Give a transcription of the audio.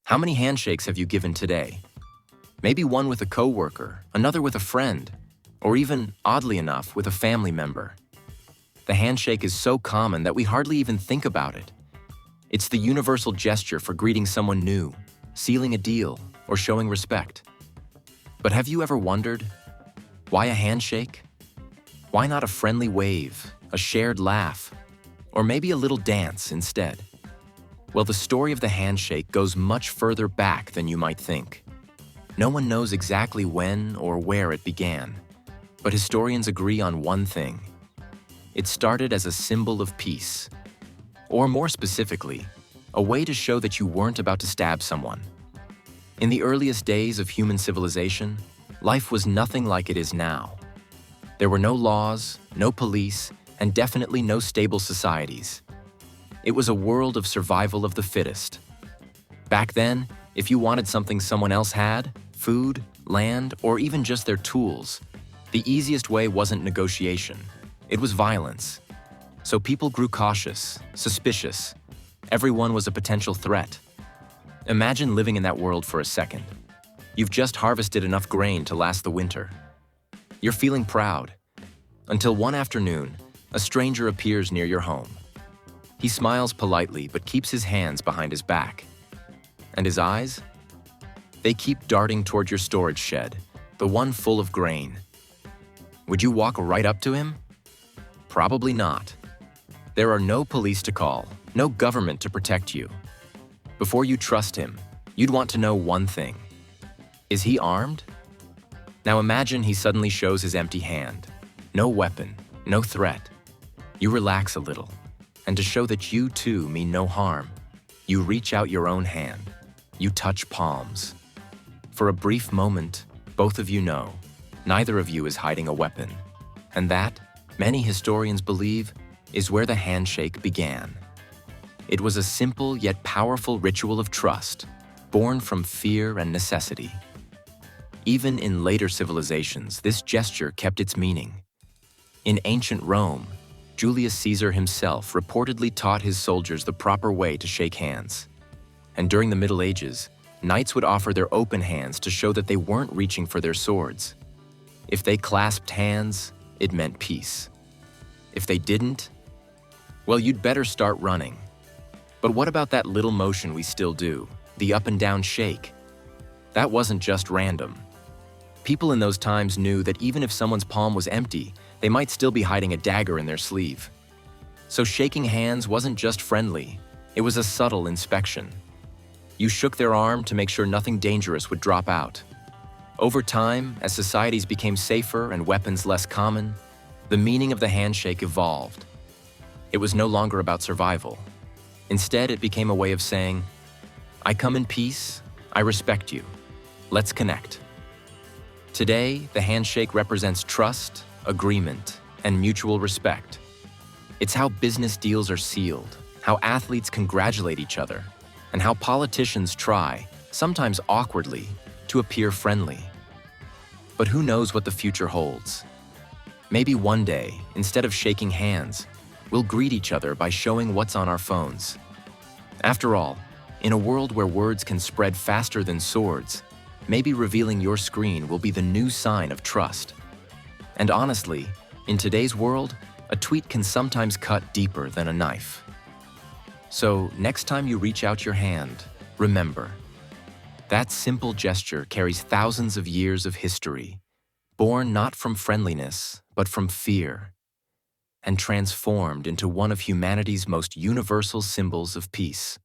How many handshakes have you given today? Maybe one with a coworker, another with a friend, or even, oddly enough, with a family member. The handshake is so common that we hardly even think about it. It's the universal gesture for greeting someone new, sealing a deal, or showing respect. But have you ever wondered, why a handshake? Why not a friendly wave, a shared laugh, or maybe a little dance instead? Well, the story of the handshake goes much further back than you might think. No one knows exactly when or where it began, but historians agree on one thing. It started as a symbol of peace, or more specifically, a way to show that you weren't about to stab someone. In the earliest days of human civilization, life was nothing like it is now. There were no laws, no police, and definitely no stable societies. It was a world of survival of the fittest. Back then, if you wanted something someone else had, food, land, or even just their tools, the easiest way wasn't negotiation. It was violence. So people grew cautious, suspicious. Everyone was a potential threat. Imagine living in that world for a second. You've just harvested enough grain to last the winter. You're feeling proud. Until one afternoon, a stranger appears near your home. He smiles politely but keeps his hands behind his back. And his eyes? They keep darting toward your storage shed, the one full of grain. Would you walk right up to him? Probably not. There are no police to call, no government to protect you. Before you trust him, you'd want to know one thing. Is he armed? Now imagine he suddenly shows his empty hand. No weapon, no threat. You relax a little, and to show that you too mean no harm, you reach out your own hand. You touch palms. For a brief moment, both of you know, neither of you is hiding a weapon. And that, many historians believe, is where the handshake began. It was a simple yet powerful ritual of trust, born from fear and necessity. Even in later civilizations, this gesture kept its meaning. In ancient Rome, Julius Caesar himself reportedly taught his soldiers the proper way to shake hands. And during the Middle Ages, knights would offer their open hands to show that they weren't reaching for their swords. If they clasped hands, it meant peace. If they didn't, well, you'd better start running. But what about that little motion we still do, the up and down shake? That wasn't just random. People in those times knew that even if someone's palm was empty, they might still be hiding a dagger in their sleeve. So shaking hands wasn't just friendly, it was a subtle inspection. You shook their arm to make sure nothing dangerous would drop out. Over time, as societies became safer and weapons less common, the meaning of the handshake evolved. It was no longer about survival. Instead, it became a way of saying, I come in peace, I respect you, let's connect. Today, the handshake represents trust, agreement, and mutual respect. It's how business deals are sealed, how athletes congratulate each other, and how politicians try, sometimes awkwardly, to appear friendly. But who knows what the future holds? Maybe one day, instead of shaking hands, we'll greet each other by showing what's on our phones. After all, in a world where words can spread faster than swords, maybe revealing your screen will be the new sign of trust. And honestly, in today's world, a tweet can sometimes cut deeper than a knife. So next time you reach out your hand, remember, that simple gesture carries thousands of years of history, born not from friendliness, but from fear, and transformed into one of humanity's most universal symbols of peace.